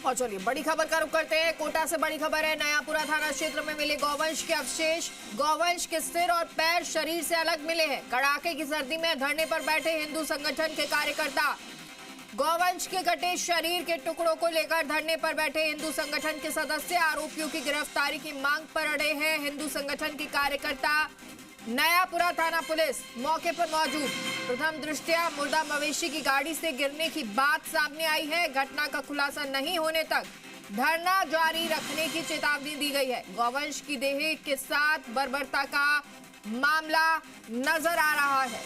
और चलिए बड़ी खबर का रुख करते हैं। कोटा से बड़ी खबर है। नयापुरा थाना क्षेत्र में मिले गौवंश के अवशेष। गौवंश के सिर और पैर शरीर से अलग मिले हैं। कड़ाके की सर्दी में धरने पर बैठे हिंदू संगठन के कार्यकर्ता गौवंश के कटे शरीर के टुकड़ों को लेकर धरने पर बैठे हिंदू संगठन के सदस्य आरोपियों की गिरफ्तारी की मांग पर अड़े हैं। हिंदू संगठन के कार्यकर्ता नयापुरा थाना पुलिस मौके पर मौजूद। प्रथम दृष्टया मुर्दा मवेशी की गाड़ी से गिरने की बात सामने आई है। घटना का खुलासा नहीं होने तक धरना जारी रखने की चेतावनी दी गई है। गौवंश की देह के साथ बर्बरता का मामला नजर आ रहा है।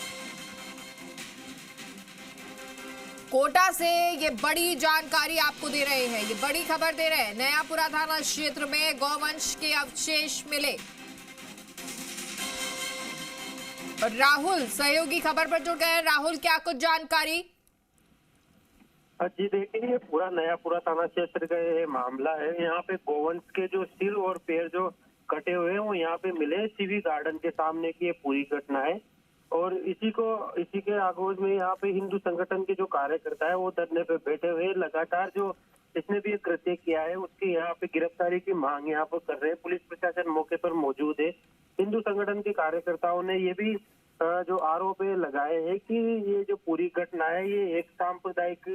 कोटा से ये बड़ी जानकारी आपको दे रहे हैं, ये बड़ी खबर दे रहे हैं। नयापुरा थाना क्षेत्र में गौवंश के अवशेष मिले। राहुल सहयोगी खबर पर जुड़ गए। राहुल, क्या कुछ जानकारी? जी देखिए, ये पूरा नयापुरा थाना क्षेत्र का ये मामला है। यहाँ पे गौवंश के जो सिर और पैर जो कटे हुए हैं वो यहाँ पे मिले। सीवी गार्डन के सामने की ये पूरी घटना है और इसी के आगोश में यहाँ पे हिंदू संगठन के जो कार्यकर्ता है वो धरने पे बैठे हुए लगातार जो जिसने भी ये कृत्य किया है उसकी यहाँ पे गिरफ्तारी की मांग यहाँ पर कर रहे हैं। पुलिस प्रशासन मौके पर मौजूद है। हिंदू संगठन के कार्यकर्ताओं ने ये भी जो आरोप लगाए हैं कि ये जो पूरी घटना है ये एक सांप्रदायिक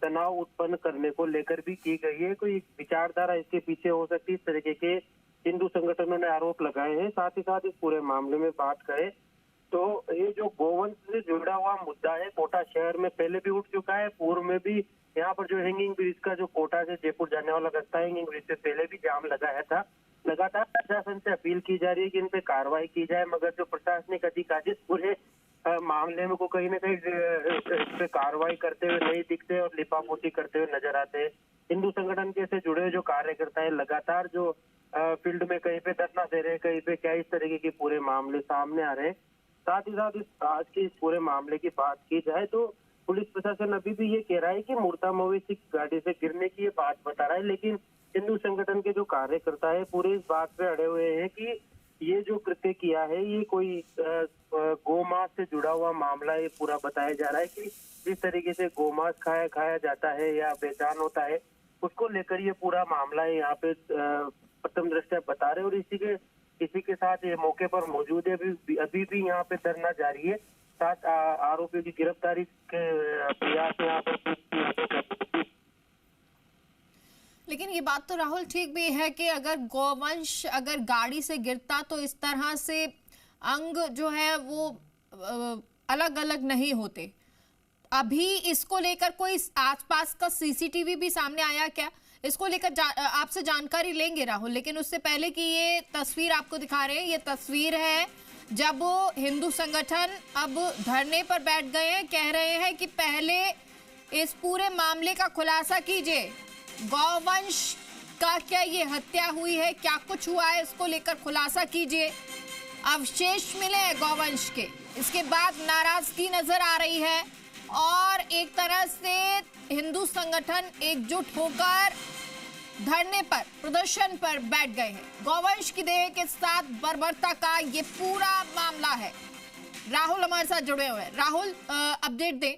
तनाव उत्पन्न करने को लेकर भी की गई है। कोई विचारधारा इसके पीछे हो सकती है, इस तरीके के हिंदू संगठनों ने आरोप लगाए हैं। साथ ही साथ इस पूरे मामले में बात करें तो ये जो गौवंश से जुड़ा हुआ मुद्दा है कोटा शहर में पहले भी उठ चुका है। पूर्व में भी यहाँ पर जो हैंगिंग ब्रिज का जो कोटा से जयपुर जाने वाला रास्ता हैंगिंग ब्रिज से पहले भी जाम लगाया था। लगातार प्रशासन से अपील की जा रही है कि इन पे कार्रवाई की जाए, मगर जो प्रशासनिक अधिकारी पूरे मामले में को कहीं ना कहीं इस पे कार्रवाई करते हुए नहीं दिखते और लिपापोती करते हुए नजर आते हैं। हिंदू संगठन के से जुड़े जो कार्यकर्ता है लगातार जो फील्ड में कहीं पे धरना दे रहे हैं, कहीं पे क्या इस तरीके के पूरे मामले सामने आ रहे हैं। साथ ही साथ आज के इस पूरे मामले की बात की जाए तो पुलिस प्रशासन अभी भी ये कह रहा है कि मुर्दा मवेशी गाड़ी से गिरने की ये बात बता रहा है, लेकिन हिंदू संगठन के जो कार्यकर्ता है पूरे इस बात पे अड़े हुए हैं कि ये जो कृत्य किया है ये कोई गौमांस से जुड़ा हुआ मामला ये पूरा बताया जा रहा है कि जिस तरीके से गौमांस खाया जाता है या बेचान होता है उसको लेकर ये पूरा मामला है यहाँ पे प्रथम दृष्टया बता रहे। और इसी के साथ ये मौके पर मौजूद है। अभी भी यहाँ पे धरना जारी है। साथ आरोपियों की गिरफ्तारी के प्रयास यहाँ पर। लेकिन ये बात तो राहुल ठीक भी है कि अगर गौवंश अगर गाड़ी से गिरता तो इस तरह से अंग जो है वो अलग अलग नहीं होते। अभी इसको लेकर कोई आसपास का सीसीटीवी भी सामने आया क्या? इसको लेकर आपसे जानकारी लेंगे राहुल, लेकिन उससे पहले कि ये तस्वीर आपको दिखा रहे हैं, ये तस्वीर है जब हिंदू संगठन अब धरने पर बैठ गए हैं। कह रहे हैं कि पहले इस पूरे मामले का खुलासा कीजिए। गौवंश का क्या ये हत्या हुई है, क्या कुछ हुआ है, इसको लेकर खुलासा कीजिए। अवशेष मिले हैं गौवंश के, इसके बाद नाराजगी नजर आ रही है और एक तरह से हिंदू संगठन एकजुट होकर धरने पर प्रदर्शन पर बैठ गए हैं। गौवंश की देह के साथ बर्बरता का ये पूरा मामला है। राहुल हमारे साथ जुड़े हुए हैं। राहुल, अपडेट दें।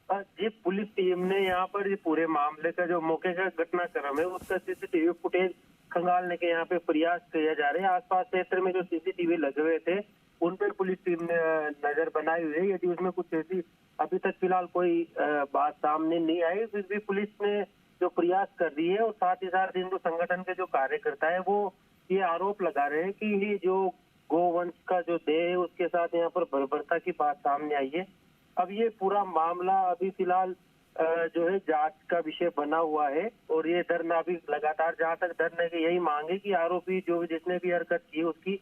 जी, पुलिस टीम ने यहाँ पर ये पूरे मामले का जो मौके का घटनाक्रम है उसका सीसीटीवी फुटेज खंगालने के यहाँ पे प्रयास किया जा रहे हैं। आसपास क्षेत्र में जो सीसीटीवी लगे हुए थे उन पर पुलिस टीम ने नजर बनाई हुई है। यदि उसमें कुछ ऐसी अभी तक फिलहाल कोई बात सामने नहीं आई, फिर भी पुलिस ने जो प्रयास कर रही है और साथ ही साथ हिंदू संगठन के जो कार्यकर्ता है वो ये आरोप लगा रहे हैं कि ये जो गौवंश का जो देह है उसके साथ यहाँ पर बर्बरता की बात सामने आई है। अब ये पूरा मामला अभी फिलहाल जो है जांच का विषय बना हुआ है और ये धरना अभी लगातार जहाँ तक धरने की यही मांग है कि आरोपी जो जिसने भी हरकत की उसकी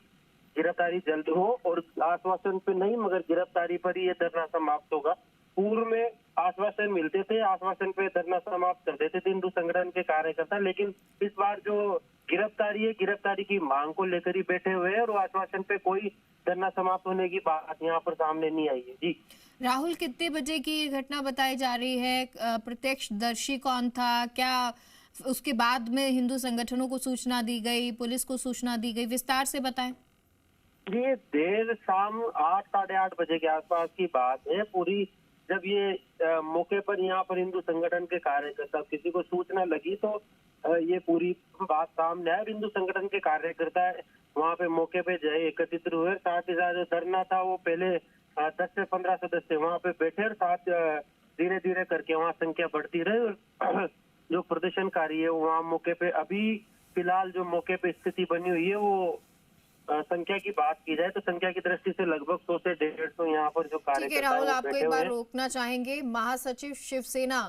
गिरफ्तारी जल्द हो और आश्वासन पे नहीं मगर गिरफ्तारी पर ही ये धरना समाप्त होगा। पूर्व में आश्वासन मिलते थे, आश्वासन पे धरना समाप्त कर देते थे हिंदू संगठन के कार्यकर्ता, लेकिन इस बार जो गिरफ्तारी है गिरफ्तारी की मांग को लेकर ही बैठे हुए हैं और आश्वासन पे कोई धरना समाप्त होने की बात यहाँ पर सामने नहीं आई है। जी राहुल, कितने बजे की ये घटना बताई जा रही है? प्रत्यक्षदर्शी कौन था? क्या उसके बाद में हिंदू संगठनों को सूचना दी गई, पुलिस को सूचना दी गई? विस्तार से बताएं। ये देर शाम 8 साढ़े 8 बजे के आसपास की बात है। पूरी जब ये मौके पर यहाँ पर हिंदू संगठन के कार्यकर्ता किसी को सूचना लगी तो ये पूरी बात सामने आए। हिंदू संगठन के कार्यकर्ता वहाँ पे मौके पे जाए एकत्रित हुए। साथ ही साथ जो धरना था वो पहले 10 से 15 सदस्य वहाँ पे बैठे और साथ धीरे धीरे करके वहाँ संख्या बढ़ती रही और जो प्रदर्शनकारी है वहाँ मौके पे अभी फिलहाल जो मौके पे स्थिति बनी हुई है वो संख्या की बात की जाए तो संख्या की दृष्टि से लगभग 100 से 150 यहाँ पर जो ठीक है राहुल, आपको एक बार रोकना चाहेंगे। महासचिव शिवसेना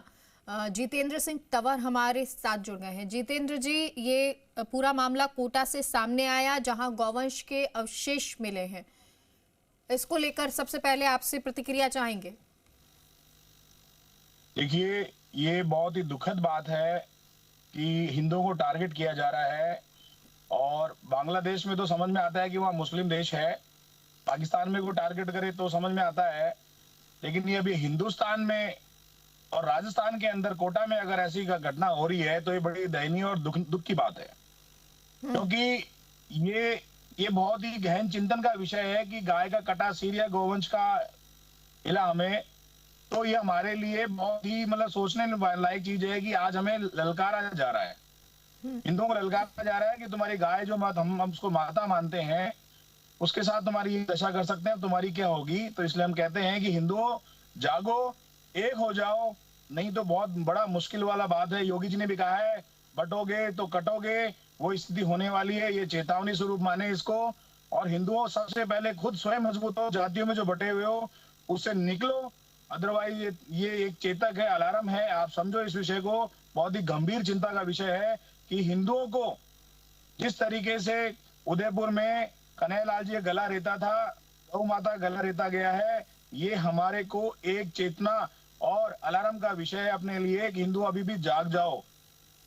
जितेंद्र सिंह तंवर हमारे साथ जुड़ गए हैं। जितेंद्र जी, ये पूरा मामला कोटा से सामने आया जहां गौवंश के अवशेष मिले हैं, इसको लेकर सबसे पहले आपसे प्रतिक्रिया चाहेंगे। देखिए, ये बहुत ही दुखद बात है कि हिंदुओं को टारगेट किया जा रहा है और बांग्लादेश में तो समझ में आता है कि वहाँ मुस्लिम देश है, पाकिस्तान में कोई टारगेट करे तो समझ में आता है, लेकिन ये अभी हिंदुस्तान में और राजस्थान के अंदर कोटा में अगर ऐसी घटना हो रही है तो ये बड़ी दयनीय और दुख की बात है। क्योंकि ये बहुत ही गहन चिंतन का विषय है कि गाय का कटा सिर या गोवंश का इला हमें, तो ये हमारे लिए बहुत ही मतलब सोचने लायक चीज है कि आज हमें ललकारा जा रहा है, हिंदुओं को ललकारा जा रहा है कि तुम्हारी गाय जो हम उसको माता मानते हैं उसके साथ तुम्हारी ये दशा कर सकते हैं, तुम्हारी क्या होगी। तो इसलिए हम कहते हैं कि हिंदुओं जागो, एक हो जाओ, नहीं तो बहुत बड़ा मुश्किल वाला बात है। योगी जी ने भी कहा है बटोगे तो कटोगे, वो स्थिति होने वाली है। ये चेतावनी स्वरूप माने इसको, और हिंदुओं सबसे पहले खुद स्वयं मजबूत हो, जातियों में जो बटे हुए हो उससे निकलो, अदरवाइज ये एक चेतक है, अलार्म है। आप समझो इस विषय को, बहुत ही गंभीर चिंता का विषय है कि हिंदुओं को जिस तरीके से उदयपुर में कन्हैयालाल जी गला रेता था, गौ माता गला रेता गया है, ये हमारे को एक चेतना और अलार्म का विषय है अपने लिए कि हिंदू अभी भी जाग जाओ,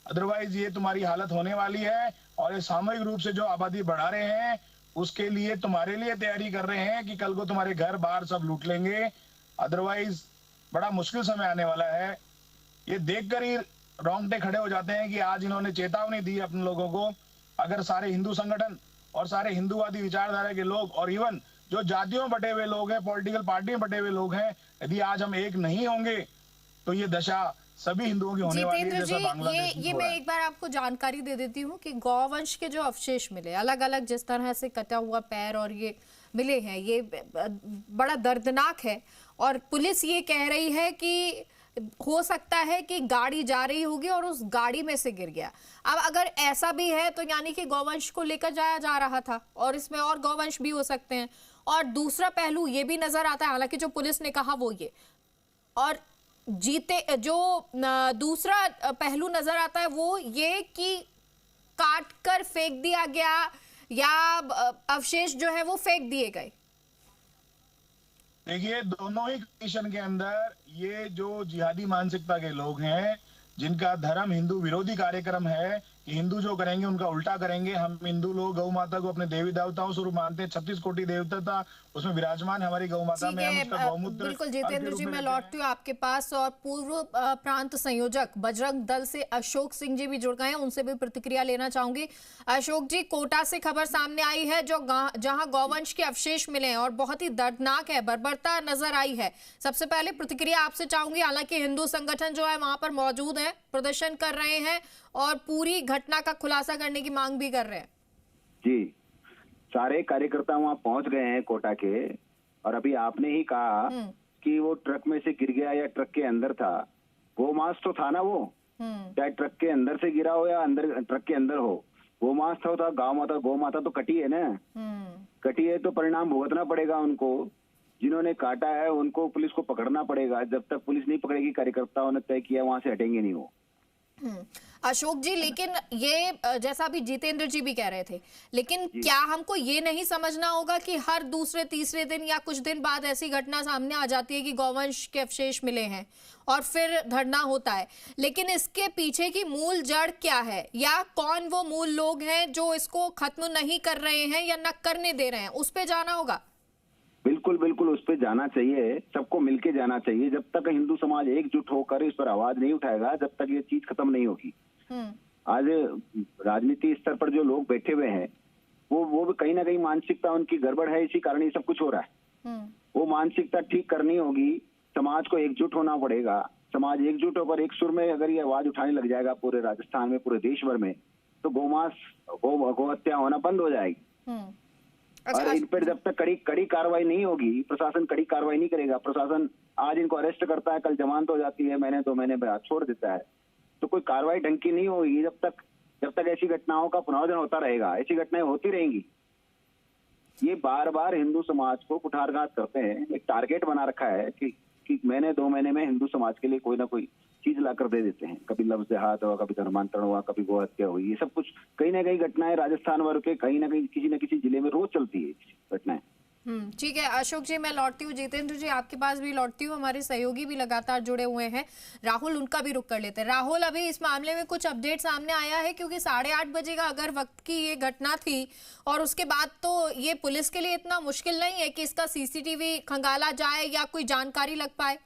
अदरवाइज ये तुम्हारी हालत होने वाली है। और ये सामूहिक रूप से जो आबादी बढ़ा रहे हैं उसके लिए तुम्हारे लिए तैयारी कर रहे हैं कि कल को तुम्हारे घर बार सब लूट लेंगे, अदरवाइज बड़ा मुश्किल समय आने वाला है। ये देखकर ही रोंगटे खड़े हो जाते हैं कि आज इन्होंने चेतावनी दी अपने लोगों को। अगर सारे हिंदू संगठन और सारे हिंदूवादी विचारधारा के लोग और इवन जो जातियों में बटे हुए लोग हैं, पॉलिटिकल पार्टी में बटे हुए लोग हैं, यदि आज हम एक नहीं होंगे तो ये दशा सभी हिंदुओं की होने वाली है, जैसा बांग्लादेश में ये मैं एक बार आपको जानकारी दे देती हूँ कि गौवंश के जो अवशेष मिले अलग अलग जिस तरह से कटा हुआ पैर और ये मिले हैं, ये बड़ा दर्दनाक है। और पुलिस ये कह रही है कि हो सकता है कि गाड़ी जा रही होगी और उस गाड़ी में से गिर गया। अब अगर ऐसा भी है तो यानी कि गौवंश को लेकर जाया जा रहा था और इसमें और गौवंश भी हो सकते हैं। और दूसरा पहलू ये भी नजर आता है, हालांकि जो पुलिस ने कहा वो ये, और दूसरा पहलू नजर आता है वो ये कि काट कर फेंक दिया गया या अवशेष जो है वो फेंक दिए गए। देखिए, दोनों ही कंडीशन के अंदर ये जो जिहादी मानसिकता के लोग हैं, जिनका धर्म हिंदू विरोधी कार्यक्रम है कि हिंदू जो करेंगे उनका उल्टा करेंगे। हम हिंदू लोग गौ माता को अपने देवी देवताओं स्वरूप मानते हैं। 36 कोटि देवता था उसमें विराजमान हमारी गौ माता में, हम उसका गौमूत्र। बिल्कुल जितेंद्र जी, मैं लौटती हूँ आपके पास और पूर्व प्रांत संयोजक बजरंग दल से अशोक सिंह जी भी जुड़ गए हैं, उनसे भी प्रतिक्रिया लेना चाहूंगी। अशोक जी, कोटा से खबर सामने आई है जहां गौवंश के अवशेष मिले हैं और बहुत ही दर्दनाक है, बर्बरता नजर आई है। सबसे पहले प्रतिक्रिया आपसे चाहूंगी। हालांकि हिंदू संगठन जो है वहां पर मौजूद है, प्रदर्शन कर रहे हैं और पूरी घटना का खुलासा करने की मांग भी कर रहे हैं। जी, सारे कार्यकर्ता वहाँ पहुंच गए हैं कोटा के, और अभी आपने ही कहा कि वो ट्रक में से गिर गया या ट्रक के अंदर था। वो मांस तो था ना, वो चाहे ट्रक के अंदर से गिरा हो या अंदर ट्रक के अंदर हो, वो मांस था। गौ माता तो कटी है ना, कटी है तो परिणाम भुगतना पड़ेगा उनको। जिन्होंने काटा है उनको पुलिस को पकड़ना पड़ेगा। जब तक पुलिस नहीं पकड़ेगी, कार्यकर्ताओं ने तय किया वहां से हटेंगे नहीं वो। अशोक जी, लेकिन ये जैसा अभी जितेंद्र जी भी कह रहे थे, लेकिन क्या हमको ये नहीं समझना होगा कि हर दूसरे तीसरे दिन या कुछ दिन बाद ऐसी घटना सामने आ जाती है कि गौवंश के अवशेष मिले हैं और फिर धरना होता है, लेकिन इसके पीछे की मूल जड़ क्या है या कौन वो मूल लोग हैं जो इसको खत्म नहीं कर रहे हैं या न करने दे रहे हैं, उस पे जाना होगा। बिल्कुल बिल्कुल, उस पर जाना चाहिए, सबको मिलके जाना चाहिए। जब तक हिंदू समाज एकजुट होकर इस पर आवाज नहीं उठाएगा, जब तक ये चीज खत्म नहीं होगी। आज राजनीति स्तर पर जो लोग बैठे हुए हैं वो भी कहीं ना कहीं मानसिकता उनकी गड़बड़ है, इसी कारण ये सब कुछ हो रहा है। वो मानसिकता ठीक करनी होगी, समाज को एकजुट होना पड़ेगा। समाज एकजुट होकर एक सुर में अगर ये आवाज उठाने लग जाएगा पूरे राजस्थान में, पूरे देश भर में, तो गौ हत्या होना बंद हो जाएगी। और इन पर जब तक कड़ी कार्रवाई नहीं होगी, प्रशासन कड़ी कार्रवाई नहीं करेगा, प्रशासन आज इनको अरेस्ट करता है, कल जमानत हो जाती है, महीने 2 महीने बाद छोड़ देता है, तो कोई कार्रवाई ढंग की नहीं होगी। जब तक ऐसी घटनाओं का पुनर्जन होता रहेगा, ऐसी घटनाएं होती रहेंगी। ये बार बार हिंदू समाज को कुठारघात करते हैं। एक टारगेट बना रखा है कि महीने 2 महीने में हिंदू समाज के लिए कोई ना कोई चीज लाकर दे देते हैं। कभी लफ्ज जिहाद हुआ, कभी धर्मांतरण हुआ, कभी गौ हत्या हुई, ये सब कुछ कहीं ना कहीं घटनाएं राजस्थान भर के कहीं ना कहीं किसी न किसी जिले में रोज चलती है घटनाएं। ठीक है अशोक जी, मैं लौटती हूँ। जितेंद्र जी आपके पास भी लौटती हूँ। हमारे सहयोगी भी लगातार जुड़े हुए हैं, राहुल, उनका भी रुख कर लेते हैं। राहुल, अभी इस मामले में कुछ अपडेट सामने आया है? क्योंकि 8:30 बजे का अगर वक्त की ये घटना थी और उसके बाद तो ये पुलिस के लिए इतना मुश्किल नहीं है कि इसका सीसीटीवी खंगाला जाए या कोई जानकारी लग पाए।